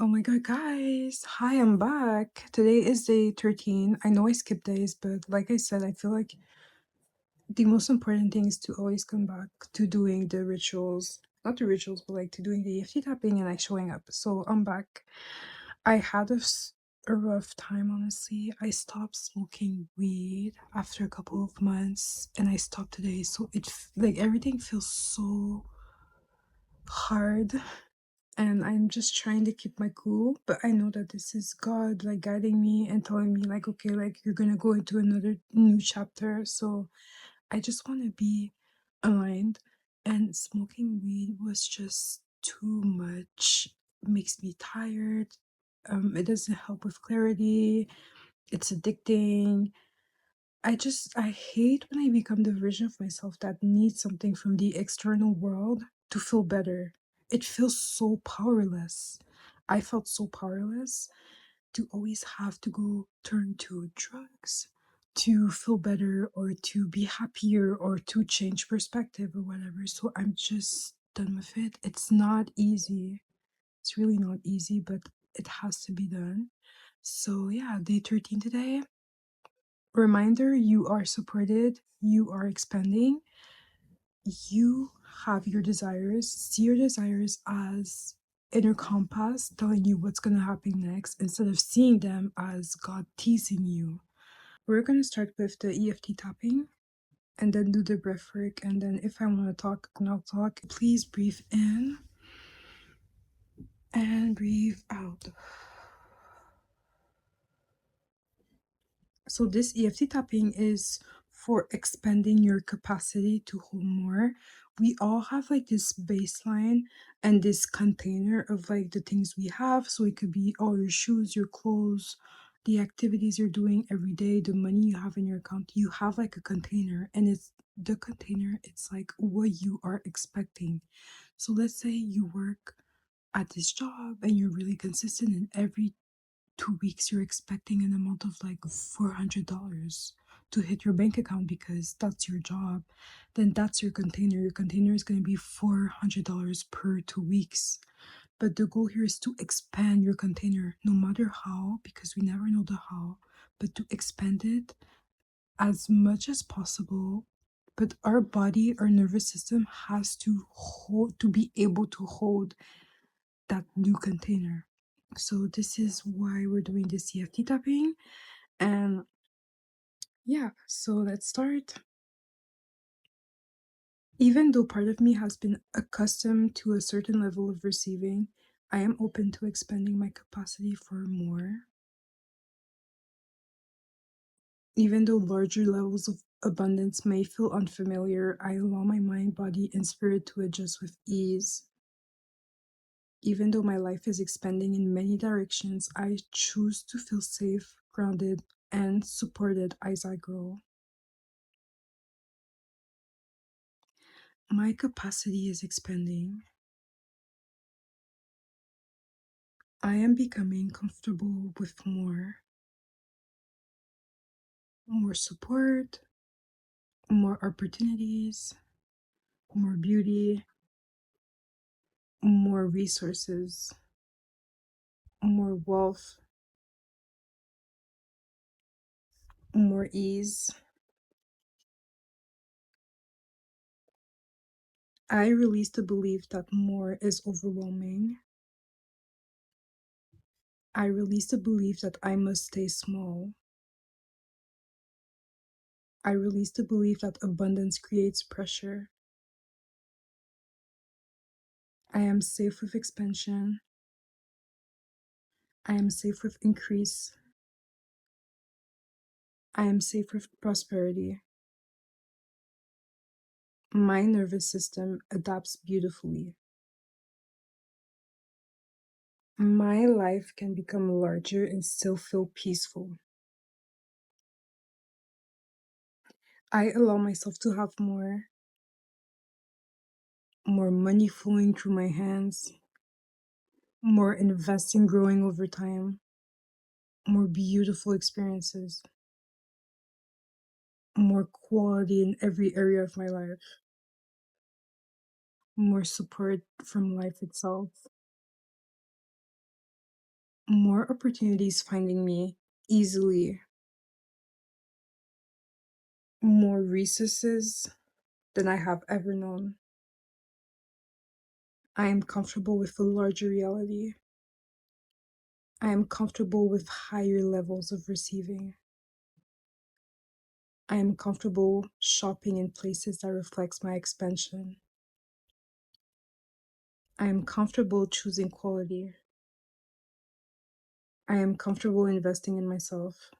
Oh my god, guys. Hi, I'm back. Today is day 13. I know I skipped days, but like I said, I feel like the most important thing is to always come back to doing the rituals. Not the rituals, but like to doing the EFT tapping and like showing up. So I'm back. I had a rough time, honestly. I stopped smoking weed after a couple of months and I stopped today. So like everything feels so hard and I'm just trying to keep my cool, but I know that this is God like guiding me and telling me like, okay, like you're gonna go into another new chapter. So I just want to be aligned, and smoking weed was just too much. Makes me tired. It doesn't help with clarity. It's addicting. I hate when I become the version of myself that needs something from the external world to feel better. It feels so powerless. I felt so powerless to always have to go turn to drugs to feel better or to be happier or to change perspective or whatever. So I'm just done with it. It's not easy. It's really not easy, but it has to be done. So yeah, day 13 today. Reminder, you are supported, you are expanding, you have your desires. See your desires as inner compass telling you what's going to happen next instead of seeing them as God teasing you. We're going to start with the EFT tapping and then do the breath work. And then if I want to talk, then I'll talk. Please breathe in and breathe out. So this EFT tapping is for expanding your capacity to hold more. We all have like this baseline and this container of like the things we have. So it could be all your shoes, your clothes, the activities you're doing every day, the money you have in your account. You have like a container, and it's the container, it's like what you are expecting. So let's say you work at this job and you're really consistent, and every 2 weeks you're expecting an amount of like $400 to hit your bank account because that's your job, then that's your container. Your container is going to be $400 per 2 weeks. But the goal here is to expand your container no matter how, because we never know the how, but to expand it as much as possible. But our body, our nervous system has to hold, to be able to hold that new container. So this is why we're doing this EFT tapping. And yeah, so let's start. Even though part of me has been accustomed to a certain level of receiving, I am open to expanding my capacity for more. Even though larger levels of abundance may feel unfamiliar, I allow my mind, body, and spirit to adjust with ease. Even though my life is expanding in many directions, I choose to feel safe, grounded, and supported as I grow. My capacity is expanding. I am becoming comfortable with more support, more opportunities, more beauty, more resources, more wealth, more ease. I release the belief that more is overwhelming. I release the belief that I must stay small. I release the belief that abundance creates pressure. I am safe with expansion. I am safe with increase. I am safe with prosperity. My nervous system adapts beautifully. My life can become larger and still feel peaceful. I allow myself to have more money flowing through my hands, more investing growing over time, more beautiful experiences, more quality in every area of my life, more support from life itself. more opportunities finding me easily, more resources than I have ever known. I am comfortable with a larger reality. I am comfortable with higher levels of receiving. I am comfortable shopping in places that reflects my expansion. I am comfortable choosing quality. I am comfortable investing in myself.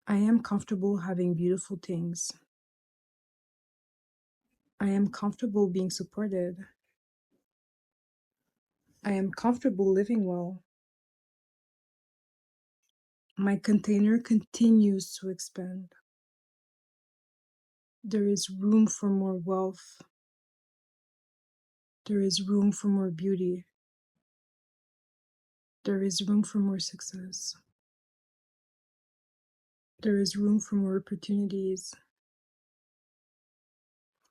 I am comfortable having beautiful things. I am comfortable being supported. I am comfortable living well. My container continues to expand. There is room for more wealth. There is room for more beauty. There is room for more success. There is room for more opportunities.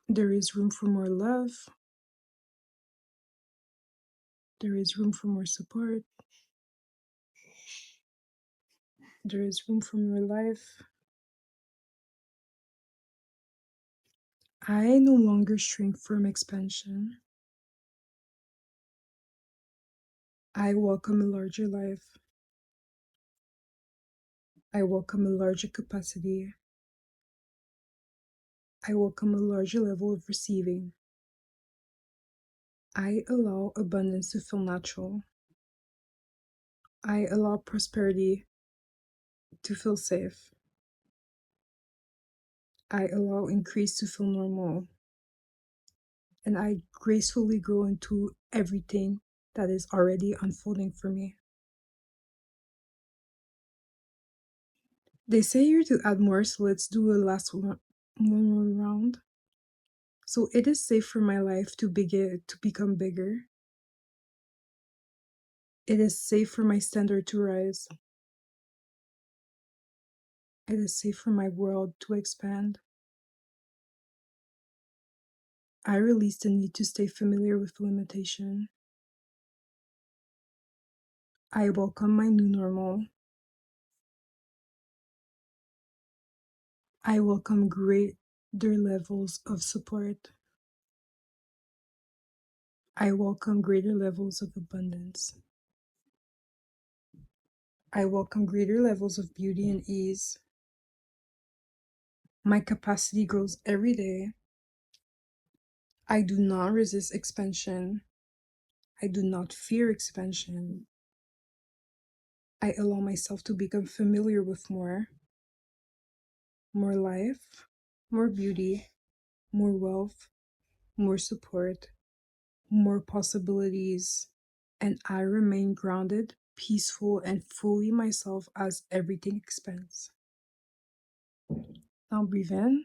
There is room for more love. There is room for more support. There is room for more life. I no longer shrink from expansion. I welcome a larger life. I welcome a larger capacity. I welcome a larger level of receiving. I allow abundance to feel natural. I allow prosperity to feel safe. I allow increase to feel normal. And I gracefully grow into everything that is already unfolding for me. They say here to add more, so let's do a last one more round. So it is safe for my life to become bigger. It is safe for my standard to rise. It is safe for my world to expand. I release the need to stay familiar with limitation. I welcome my new normal. I welcome greater levels of support. I welcome greater levels of abundance. I welcome greater levels of beauty and ease. My capacity grows every day. I do not resist expansion. I do not fear expansion. I allow myself to become familiar with more life, more beauty, more wealth, more support, more possibilities, and I remain grounded, peaceful, and fully myself as everything expands. Now breathe in.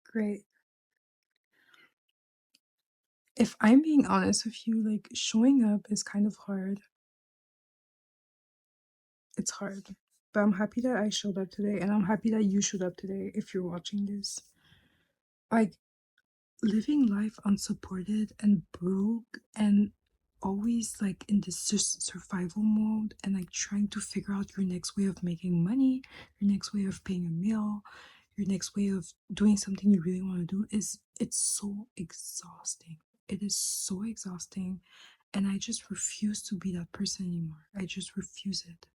Great. If I'm being honest with you, like showing up is kind of hard. It's hard. But I'm happy that I showed up today, and I'm happy that you showed up today if you're watching this. Like, living life unsupported and broke and always like in this survival mode and like trying to figure out your next way of making money, your next way of paying a meal, your next way of doing something you really want to do it's so exhausting. It is so exhausting, and I just refuse to be that person anymore. I just refuse it.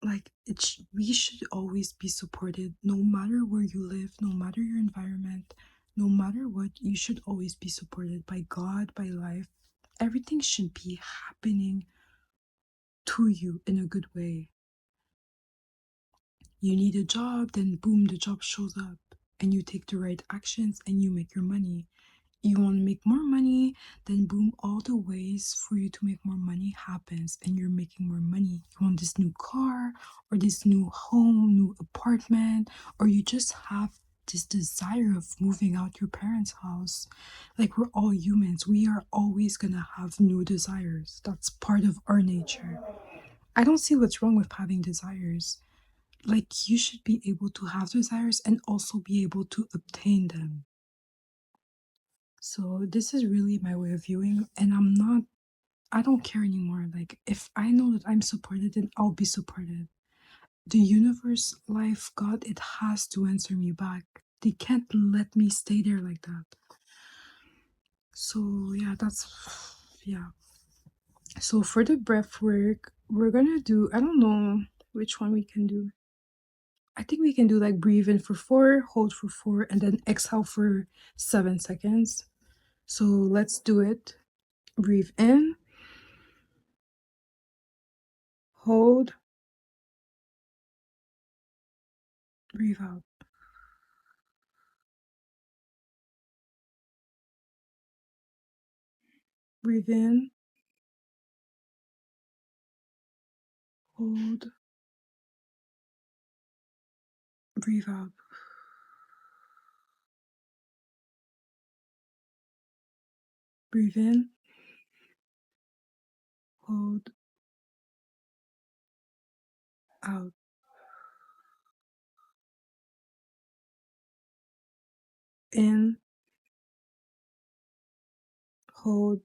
Like we should always be supported, no matter where you live, no matter your environment, no matter what. You should always be supported by God, by life. Everything should be happening to you in a good way. You need a job, then boom, the job shows up, and you take the right actions and you make your money. You want to make more money, then boom, all the ways for you to make more money happens and you're making more money. You want this new car or this new home, new apartment, or you just have this desire of moving out your parents' house. Like, we're all humans. We are always gonna have new desires. That's part of our nature. I don't see what's wrong with having desires. Like, you should be able to have desires and also be able to obtain them. So this is really my way of viewing, and I don't care anymore. Like, if I know that I'm supported, then I'll be supported. The universe, life, God, it has to answer me back. They can't let me stay there like that. So yeah, yeah. So for the breath work, we're gonna do, I don't know which one we can do. I think we can do like breathe in for 4, hold for 4, and then exhale for 7 seconds. So let's do it. Breathe in, hold, breathe out. Breathe in, hold, breathe out. Breathe in, hold, out. In, hold,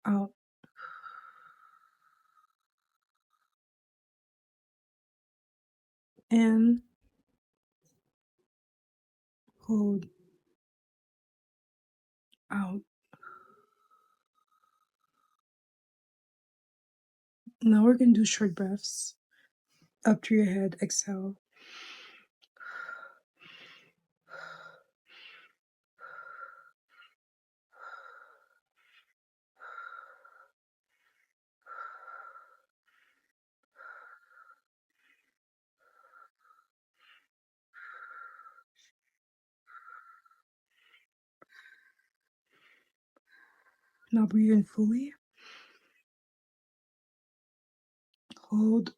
out. In, hold, out. Now we're gonna do short breaths. Up to your head, exhale. Now breathe in fully. Hold,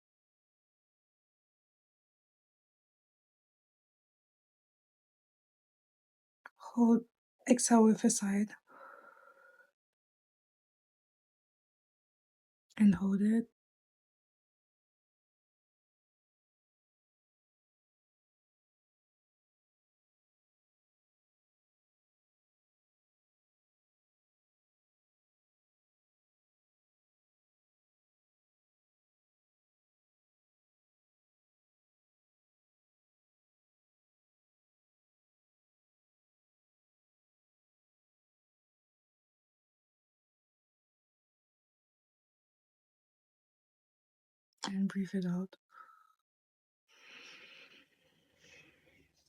hold, exhale with a side, and hold it. And breathe it out.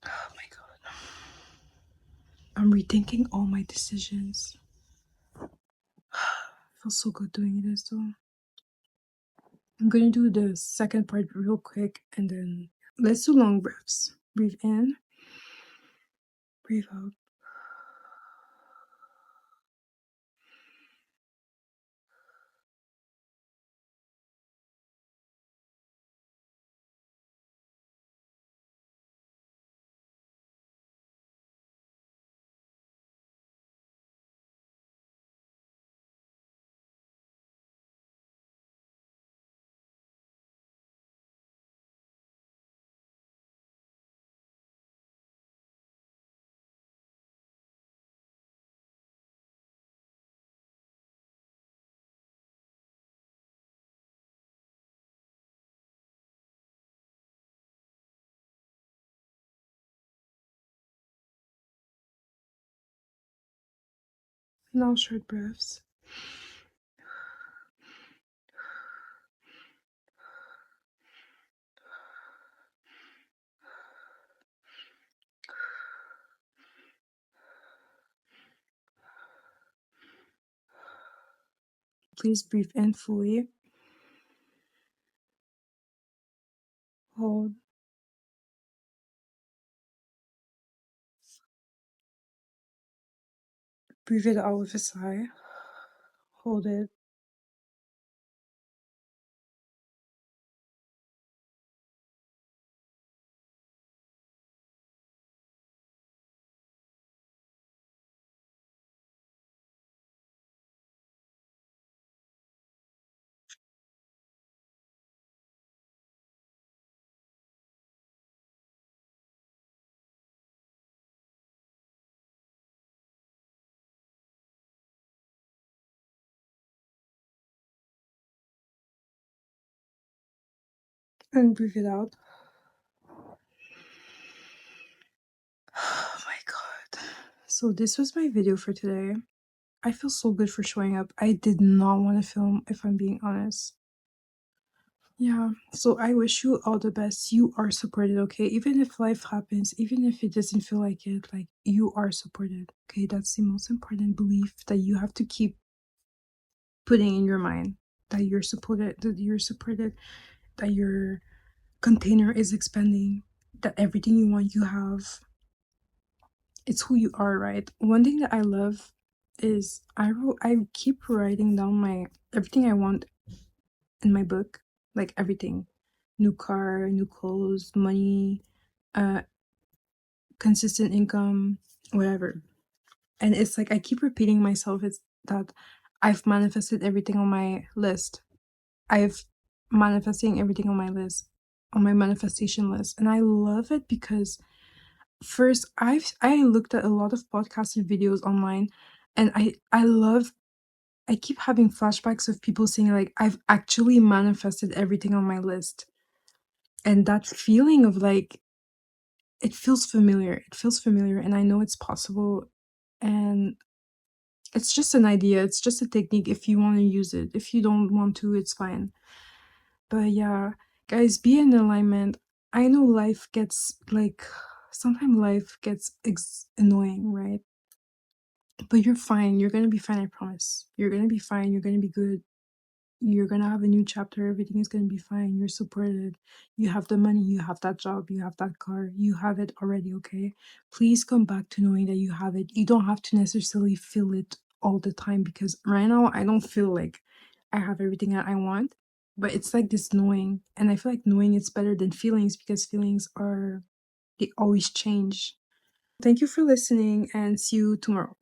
Oh my god. I'm rethinking all my decisions. Feels so good doing this though. I'm gonna do the second part real quick and then let's do long breaths. Breathe in, breathe out. Now short breaths. Please breathe in fully. Hold. Breathe it out with a sigh. Hold it. And breathe it out. Oh my god. So this was my video for today. I feel so good for showing up. I did not want to film, if I'm being honest. Yeah, so I wish you all the best. You are supported, okay? Even if life happens, even if it doesn't feel like it, like you are supported, okay? That's the most important belief that you have to keep putting in your mind, that you're supported, that your container is expanding, that everything you want, you have. It's who you are, right? One thing that I love is I keep writing down my everything I want in my book, like everything. New car, new clothes, money, uh consistent income, whatever. And it's like I keep repeating myself, it's that I've manifested everything on my list. I've manifesting everything on my list, on my manifestation list. And I love it because first I looked at a lot of podcasts and videos online, and I keep having flashbacks of people saying like I've actually manifested everything on my list. And that feeling of like it feels familiar. It feels familiar, and I know it's possible. And it's just an idea. It's just a technique if you want to use it. If you don't want to, it's fine. But yeah, guys, be in alignment. I know life gets like sometimes life gets annoying, right? But you're fine. You're gonna be fine, I promise. You're gonna be fine. You're gonna be good. You're gonna have a new chapter. Everything is gonna be fine. You're supported. You have the money. You have that job. You have that car. You have it already, okay? Please come back to knowing that you have it. You don't have to necessarily feel it all the time, because right now I don't feel like I have everything that I want. But it's like this knowing. And I feel like knowing is better than feelings, because feelings are, they always change. Thank you for listening, and see you tomorrow.